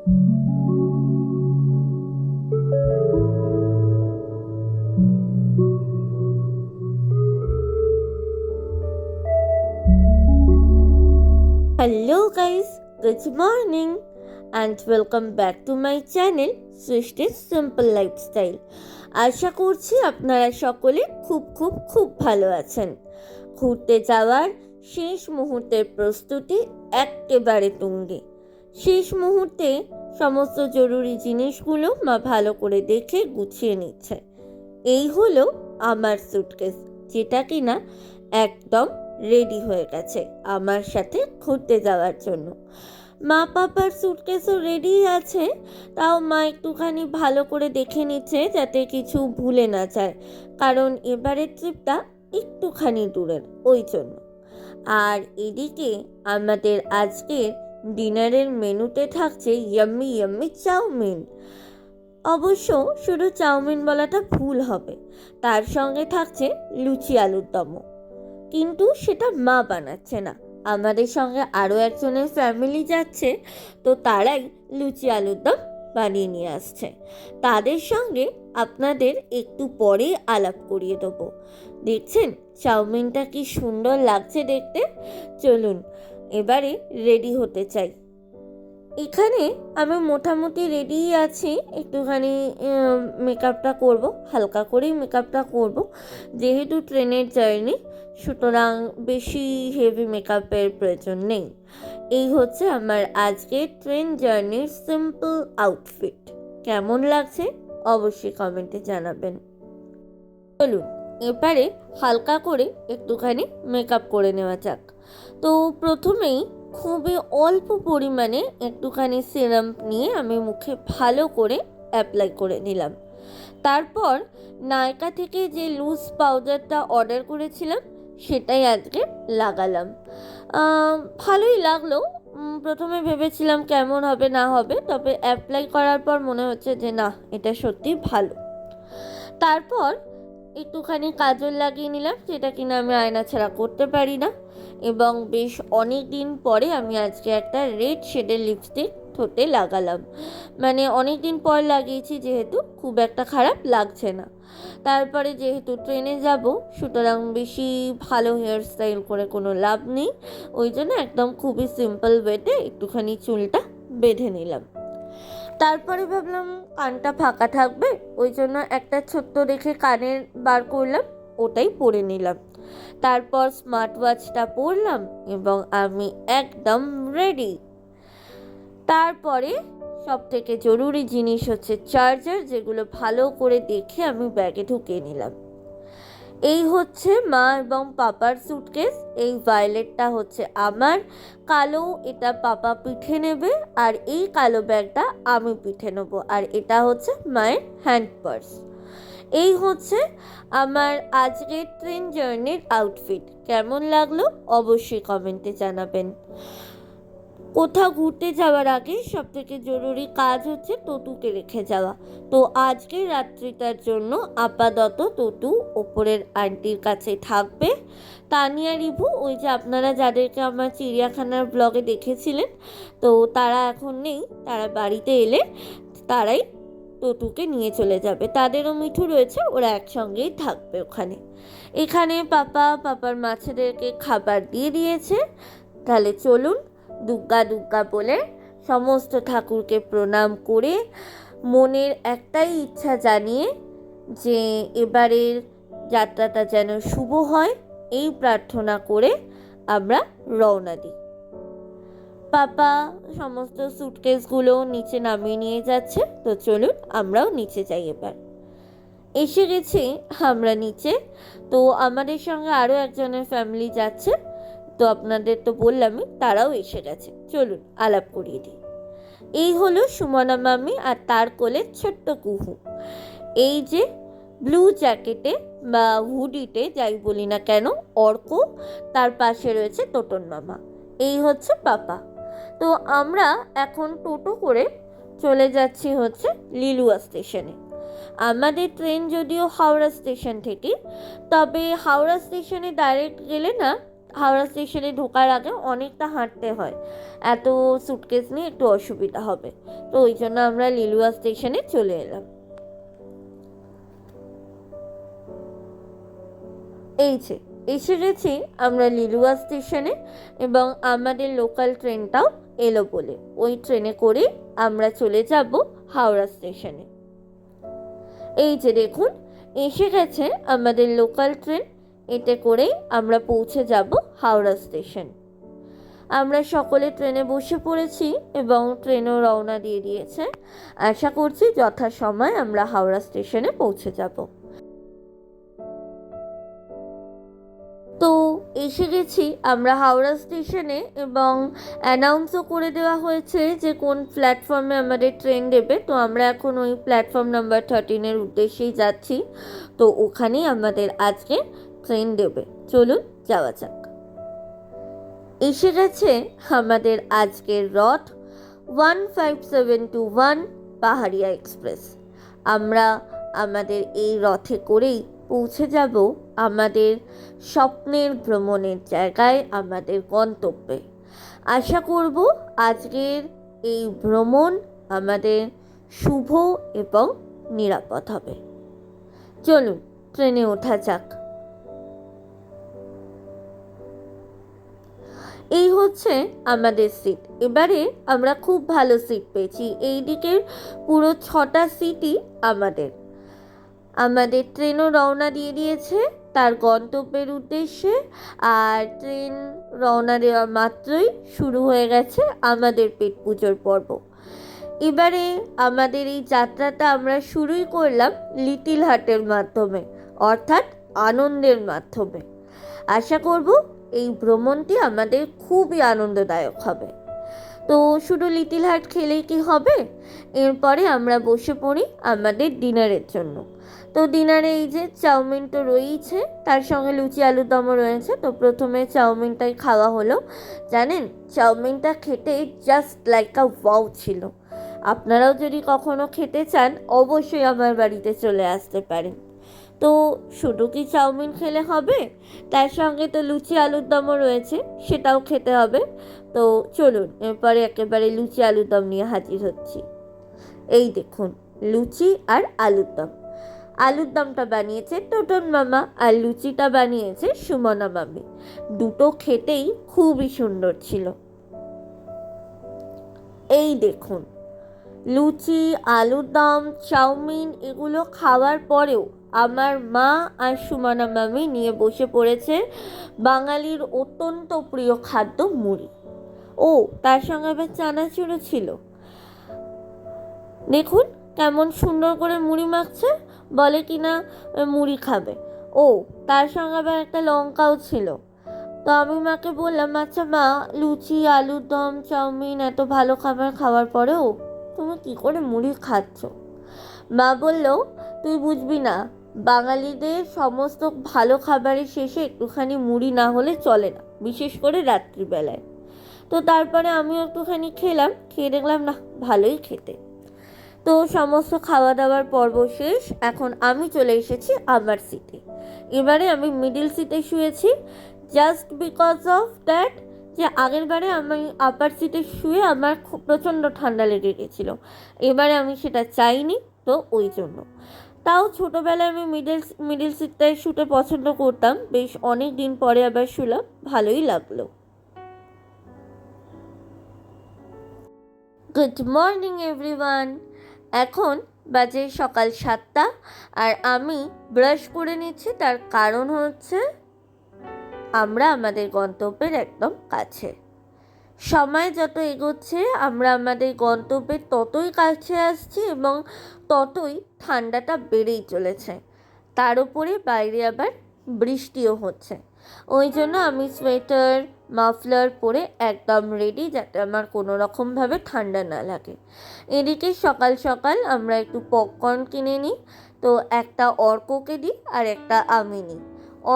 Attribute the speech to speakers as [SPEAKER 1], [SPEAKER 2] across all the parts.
[SPEAKER 1] Hello guys, good morning and welcome back to my channel সৃষ্টির simple lifestyle. আশা করছি আপনারা সকলে খুব ভালো আছেন। ঘুরতে যাওয়ার শেষ মুহূর্তের প্রস্তুতি একেবারে তুঙ্গে। শেষ মুহূর্তে সমস্ত জরুরি জিনিসগুলো মা ভালো করে দেখে গুছিয়ে নিচ্ছে। এই হলো আমার সুটকেস, যেটা কিনা একদম রেডি হয়ে গেছে আমার সাথে ঘুরতে যাওয়ার জন্য। মা পাপার সুটকেসও রেডি আছে, তাও মা একটুখানি ভালো করে দেখে নিচ্ছে যাতে কিছু ভুলে না যায়, কারণ এবারের ট্রিপটা একটুখানি দূরের, ওই জন্য। আর এদিকে আমাদের আজকের ডিনারের মেনুতে থাকছে ইয়াম্মি ইয়াম্মি চাউমিন। অবশ্য শুধু চাউমিন বলাটা ভুল হবে, তার সঙ্গে থাকছে লুচি আলুর দমও, কিন্তু সেটা মা বানাচ্ছে না, আমাদের সঙ্গে আরও একজনের ফ্যামিলি যাচ্ছে, তো তারাই লুচি আলুর দম বানিয়ে নিয়ে আসছে। তাদের সঙ্গে আপনাদের একটু পরে আলাপ করিয়ে দেবো। দেখছেন চাউমিনটা কি সুন্দর লাগছে দেখতে। চলুন এবারে রেডি হতে চাই। এখানে আমি মোটামুটি রেডিই আছি, একটুখানি মেকআপটা করব, হালকা করেই মেকআপটা করব, যেহেতু ট্রেনের জার্নি, সুতরাং বেশি হেভি মেকআপের প্রয়োজন নেই। এই হচ্ছে আমার আজকের ট্রেন জার্নির সিম্পল আউটফিট। কেমন লাগছে অবশ্যই কমেন্টে জানাবেন। চলুন এবারে হালকা করে একটুখানি মেকআপ করে নেওয়া যাক। তো প্রথমেই খুবই অল্প পরিমাণে একটুখানি সিরাম নিয়ে আমি মুখে ভালো করে অ্যাপ্লাই করে নিলাম। তারপর নায়কা থেকে যে লুজ পাউডারটা অর্ডার করেছিলাম সেটাই আজকে লাগালাম। ভালোই লাগলো। প্রথমে ভেবেছিলাম কেমন হবে না হবে, তবে অ্যাপ্লাই করার পর মনে হচ্ছে যে না, এটা সত্যি ভালো। তারপর একটুখানি কাজল লাগিয়ে নিলাম, যেটা কিনা আমি আয়না ছাড়া করতে পারি না, এবং বেশ অনেক দিন পরে আমি আজকে একটা রেড শেডের লিপস্টিক ঠোঁটে লাগালাম। মানে অনেক দিন পর লাগিয়েছি, যেহেতু খুব একটা খারাপ লাগছে না। তারপরে যেহেতু ট্রেনে যাব, সুতরাং বেশি ভালো হেয়ার স্টাইল করে কোনো লাভ নেই, ওই জন্য একদম খুবই সিম্পল ওয়েতে একটুখানি চুলটা বেঁধে নিলাম। তারপরে ভাবলাম কানটা ফাঁকা থাকবে, ওই জন্য একটা ছোট্ট দেখে কানের বার করলাম, ওটাই পরে নিলাম। তারপর স্মার্ট ওয়াচটা পরলাম এবং আমি একদম রেডি। তারপরে সব থেকে জরুরি জিনিস হচ্ছে চার্জার, যেগুলো ভালো করে দেখে আমি ব্যাগে ঢুকিয়ে নিলাম। এই হচ্ছে মা এবং পাপার সুটকেস। এই ভায়োলেটটা হচ্ছে আমার, কালো এটা পাপা পিঠে নেবে, আর এই কালো ব্যাগটা আমি পিঠে নেব, আর এটা হচ্ছে মায়ের হ্যান্ড পার্স। এই হচ্ছে আমার আজকের ট্রেন জার্নির আউটফিট। কেমন লাগলো অবশ্যই কমেন্টে জানাবেন। কোথাও ঘুরতে যাওয়ার আগে সব থেকে জরুরি কাজ হচ্ছে টটুকে রেখে যাওয়া। তো আজকের রাত্রিটার জন্য আপাতত টটু ওপরের আন্টির কাছে থাকবে। তানিয়া রিভু, ওই যে আপনারা যাদেরকে আমার চিড়িয়াখানার ব্লগে দেখেছিলেন, তো তারা এখন নেই, তারা বাড়িতে এলে তারাই টটুকে নিয়ে চলে যাবে। তাদেরও মিঠু রয়েছে, ওরা একসঙ্গেই থাকবে ওখানে। এখানে পাপার মাছেদেরকে খাবার দিয়ে দিয়েছে। তাহলে চলুন দুর্গা দুর্গা বলে সমস্ত ঠাকুরকে প্রণাম করে মনের একটাই ইচ্ছা জানিয়ে যে এবারের যাত্রাটা যেন শুভ হয়, এই প্রার্থনা করে আমরা রওনা দিই। পাপা সমস্ত সুটকেসগুলো নিচে নামিয়ে নিয়ে যাচ্ছে, তো চলুন আমরাও নিচে যাই। এবার এসে গেছি আমরা নিচে। তো আমাদের সঙ্গে আরও একজনের ফ্যামিলি যাচ্ছে, তো আপনাদের তো বললামই, তারাও এসে গেছে। চলুন আলাপ করিয়ে দিই। এই হলো সুমনা মামি আর তার কোলে ছোট্ট কুহু। এই যে ব্লু জ্যাকেটে বা হুডিতে যাই বলি না কেন অর্ক, তার পাশে রয়েছে টোটন মামা। এই হচ্ছে পাপা। তো আমরা এখন টোটো করে চলে যাচ্ছি হচ্ছে লিলুয়া স্টেশনে। আমাদের ট্রেন যদিও হাওড়া স্টেশন থেকে, তবে হাওড়া স্টেশনে ডাইরেক্ট গেলে না হাওড়া স্টেশনে ঢোকার আগে অনেকটা হাঁটতে হয়, এত সুটকেস নিয়ে একটু অসুবিধা হবে। তো ওই জন্য আমরা লিলুয়া স্টেশনে চলে এলাম। এই যে এসে গেছি আমরা লিলুয়া স্টেশনে, এবং আমাদের লোকাল ট্রেনটাও এলো বলে ওই ট্রেনে করে আমরা চলে যাব হাওড়া স্টেশনে। এই যে দেখুন এসে গেছে আমাদের লোকাল ট্রেন, এতে করেই আমরা পৌঁছে যাব হাওড়া স্টেশন। আমরা সকলে ট্রেনে বসে পড়েছি এবং ট্রেনও রওনা দিয়ে দিয়েছে। আশা করছি যথাসময়ে আমরা হাওড়া স্টেশনে পৌঁছে যাব। তো এসে গেছি আমরা হাওড়া স্টেশনে, এবং অ্যানাউন্সও করে দেওয়া হয়েছে যে কোন প্ল্যাটফর্মে আমাদের ট্রেন দেবে। তো আমরা এখন ওই প্ল্যাটফর্ম নাম্বার 13-এর উদ্দেশ্যেই যাচ্ছি। তো ওখানেই আমাদের আজকে ট্রেন দেবে। চলুন যাওয়া যাক। এসে গেছে আমাদের আজকের রথ 15721 পাহাড়িয়া এক্সপ্রেস। আমরা আমাদের এই রথে করেই পৌঁছে যাব আমাদের স্বপ্নের ভ্রমণের জায়গায়, আমাদের গন্তব্যে। আশা করব আজকের এই ভ্রমণ আমাদের শুভ এবং নিরাপদ হবে। চলুন ট্রেনে ওঠা যাক। এই হচ্ছে আমাদের সিট। এবারে আমরা খুব ভালো সিট পেয়েছি, এই দিকের পুরো 6টা সিটই আমাদের ট্রেনও রওনা দিয়ে দিয়েছে তার গন্তব্যের উদ্দেশ্যে। আর ট্রেন রওনা দেওয়া মাত্রই শুরু হয়ে গেছে আমাদের পেট পুজোর পর্ব। এবারে আমাদের এই যাত্রাটা আমরা শুরুই করলাম লিটিল হার্টের মাধ্যমে, অর্থাৎ আনন্দের মাধ্যমে। আশা করব এই ভ্রমণটি আমাদের খুবই আনন্দদায়ক হবে। তো শুধু লিটিল হার্ট খেলেই কি হবে, এরপরে আমরা বসে পড়ি আমাদের ডিনারের জন্য। তো ডিনারে এই যে চাউমিন তো রয়েইছে, তার সঙ্গে লুচি আলুর দমও রয়েছে। তো প্রথমে চাউমিনটাই খাওয়া হলো। জানেন চাউমিনটা খেতে জাস্ট লাইক আ ওয়াও ছিল। আপনারাও যদি কখনো খেতে চান অবশ্যই আমার বাড়িতে চলে আসতে পারেন। তো শুধু কি চাউমিন খেলে হবে, তার সঙ্গে তো লুচি আলুর দমও রয়েছে, সেটাও খেতে হবে। তো চলুন এরপরে একেবারে লুচি আলুর দম নিয়ে হাজির হচ্ছি। এই দেখুন লুচি আর আলুর দম। আলুর দমটা বানিয়েছে টোটন মামা, আর লুচিটা বানিয়েছে সুমনা মামি। দুটো খেতেই খুবই সুন্দর ছিল। এই দেখুন লুচি, আলুর দম, চাউমিন এগুলো খাওয়ার পরেও আমার মা আর সুমনা মামি নিয়ে বসে পড়েছে বাঙালির অত্যন্ত প্রিয় খাদ্য মুড়ি। ও তার সঙ্গে আবার চানাচুরও ছিল। দেখুন কেমন সুন্দর করে মুড়ি মাখছে, বলে কিনা মুড়ি খাবে। ও তার সঙ্গে আবার একটা লঙ্কাও ছিল। তো আমি মাকে বললাম, আচ্ছা মা, লুচি, আলুর দম, চাউমিন এত ভালো খাবার খাওয়ার পরেও তুমি কি করে মুড়ি খাচ্ছ? মা বলল, তুই বুঝবি না, বাঙালিদের সমস্ত ভালো খাবারের শেষে একটুখানি মুড়ি না হলে চলে না, বিশেষ করে রাত্রিবেলায়। তো তারপরে আমিও একটুখানি খেলাম, খেয়ে দেখলাম না ভালোই খেতে। তো সমস্ত খাওয়া দাওয়ার পর্ব শেষ, এখন আমি চলে এসেছি আমার সিটে। এবারে আমি মিডিল সিটে শুয়েছি, জাস্ট বিকজ অফ দ্যাট যে আগের বারে আমি আপার সিটে শুয়ে আমার খুব প্রচণ্ড ঠান্ডা লেগে গেছিলো। এবারে আমি সেটা চাইনি, তো ওই জন্য। তাও ছোটোবেলায় আমি মিডিল সিটটায় শুতে পছন্দ করতাম, বেশ অনেক দিন পরে আবার শুলাম, ভালোই লাগলো। Good morning everyone. এখন বাজে সকাল 7টা, আর আমি ব্রাশ করে নিচ্ছি। তার কারণ হচ্ছে আমরা আমাদের গন্তব্যের একদম কাছে। সময় যত এগোচ্ছে আমরা আমাদের গন্তব্যের ততই কাছে আসছি, এবং ততই ঠান্ডাটা বেড়েই চলেছে। তার উপরে বাইরে আবার বৃষ্টিও হচ্ছে। ওই জন্য আমি সোয়েটার, মাফলার পরে একদম রেডি, যাতে আমার কোনো রকমভাবে ঠান্ডা না লাগে। এদিকে সকাল সকাল আমরা একটু পপকর্ন কিনে নিই। তো একটা অর্ককে দিই আর একটা আমি নিই।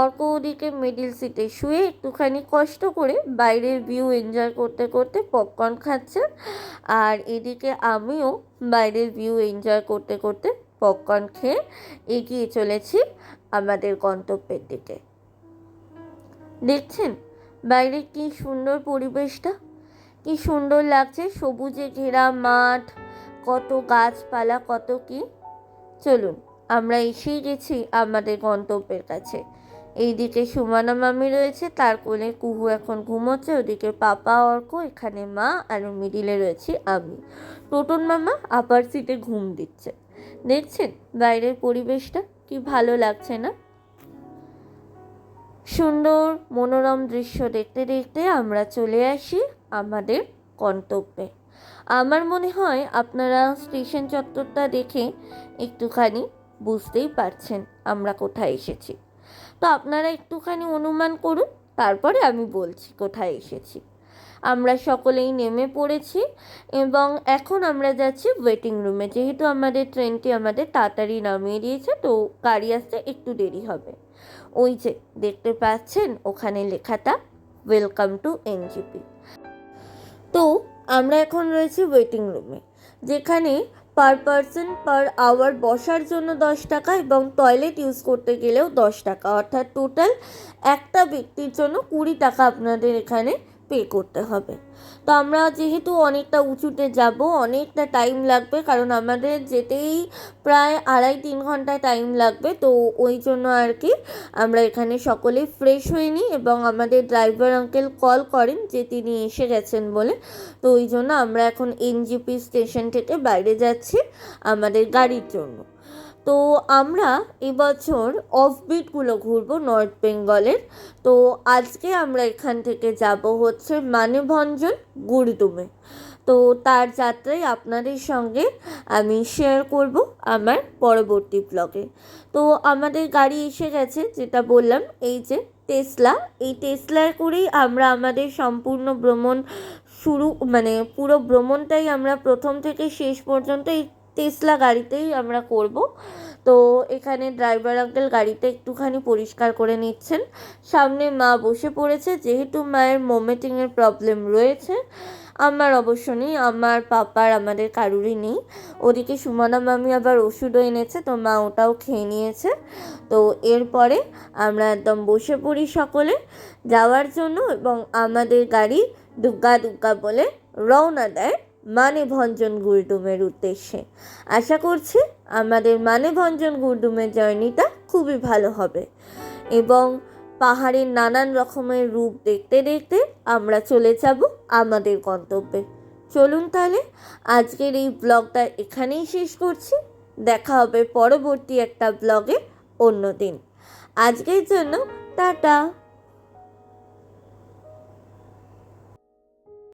[SPEAKER 1] অর্ক ওদিকে মিডিল সিটে শুয়ে একটুখানি কষ্ট করে বাইরের ভিউ এনজয় করতে করতে পপকর্ন খাচ্ছে, আর এদিকে আমিও বাইরের ভিউ এনজয় করতে করতে পপকর্ন খেয়ে এগিয়ে চলেছি আমাদের গন্তব্যের দিকে। দেখছেন বাইরে কি সুন্দর পরিবেশটা, কি সুন্দর লাগছে, সবুজে ঘেরা মাঠ, কত গাছপালা, কত কি। চলুন, আমরা এসেই গেছি আমাদের গন্তব্যের কাছে। এইদিকে সুমানা মামি রয়েছে, তার কোলে কুহু এখন ঘুমোচ্ছে, ওদিকে পাপা অর্ক, এখানে মা, আর মিডিলে রয়েছি আমি। টোটন মামা আপার সিটে ঘুম দিচ্ছে। দেখছেন বাইরের পরিবেশটা কি ভালো লাগছে না? সুন্দর মনোরম দৃশ্য দেখতে দেখতে আমরা চলে আসি আমাদের গন্তব্যে। আমার মনে হয় আপনারা স্টেশন চত্বরটা দেখে একটুখানি বুঝতেই পারছেন আমরা কোথায় এসেছি। তো আপনারা একটুখানি অনুমান করুন, তারপরে আমি বলছি কোথায় এসেছি। আমরা সকলেই নেমে পড়েছি এবং এখন আমরা যাচ্ছি ওয়েটিং রুমে, যেহেতু আমাদের ট্রেনটি আমাদের তাড়াতাড়ি নামিয়ে দিয়েছে, তো গাড়ি আসতে একটু দেরি হবে। ওই যে দেখতে পাচ্ছেন ওখানে লেখাটা ওয়েলকাম টু এনজেপি। তো আমরা এখন রয়েছি ওয়েটিং রুমে, যেখানে পার পারসন পার আওয়ার বসার জন্য 10 টাকা এবং টয়লেট ইউজ করতে গেলেও 10 টাকা, অর্থাৎ টোটাল একটা ব্যক্তির জন্য 20 টাকা আপনাদের এখানে পে করতে হবে। তো আমরা যেহেতু অনেকটা উঁচুতে যাব, অনেকটা টাইম লাগবে, কারণ আমাদের যেতেই প্রায় 2.5-3 ঘন্টা টাইম লাগবে। তো ওই জন্য আর কি আমরা এখানে সকলেই ফ্রেশ হয়ে নিই এবং আমাদের ড্রাইভার আঙ্কেল কল করেন যে তিনি এসে গেছেন বলে। তো ওই জন্য আমরা এখন এনজেপি স্টেশন থেকে বাইরে যাচ্ছি আমাদের গাড়ির জন্য। তো আমরা এবছর অফবিটগুলো ঘুরবো নর্থ বেঙ্গলের। তো আজকে আমরা এখান থেকে যাব হচ্ছে মানেভঞ্জন গুরদুমে। তো তার যাত্রায় আপনাদের সঙ্গে আমি শেয়ার করব আমার পরবর্তী ব্লগে। তো আমাদের গাড়ি এসে গেছে, যেটা বললাম, এই যে টেসলা, এই টেসলার করেই আমরা আমাদের সম্পূর্ণ ভ্রমণ পুরো ভ্রমণটাই আমরা প্রথম থেকে শেষ পর্যন্ত এই টেসলা গাড়িতেই আমরা করব। তো এখানে ড্রাইভার আঙ্কেল গাড়িটা একটুখানি পরিষ্কার করে নিচ্ছেন। সামনে মা বসে পড়েছে, যেহেতু মায়ের মোমেটিংয়ের প্রবলেম রয়েছে। আমার অবশ্য নেই, আমার পাপার, আমাদের কারুরই নেই। ওদিকে সুমনা মামি আবার ওষুধও এনেছে, তো মা ওটাও খেয়ে নিয়েছে। তো এরপরে আমরা একদম বসে পড়ি সকলে যাওয়ার জন্য, এবং আমাদের গাড়ি দুগ্গা দুগ্গা বলে রওনা দেয় মানেভঞ্জন গুরদুমের উদ্দেশ্যে। আশা করছি আমাদের মানেভঞ্জন গুরদুমের জার্নিটা খুবই ভালো হবে এবং পাহাড়ের নানান রকমের রূপ দেখতে দেখতে আমরা চলে যাব আমাদের গন্তব্যে। চলুন তাহলে আজকের এই ব্লগটা এখানেই শেষ করছি। দেখা হবে পরবর্তী একটা ব্লগে অন্য দিন। আজকের জন্য টাটা।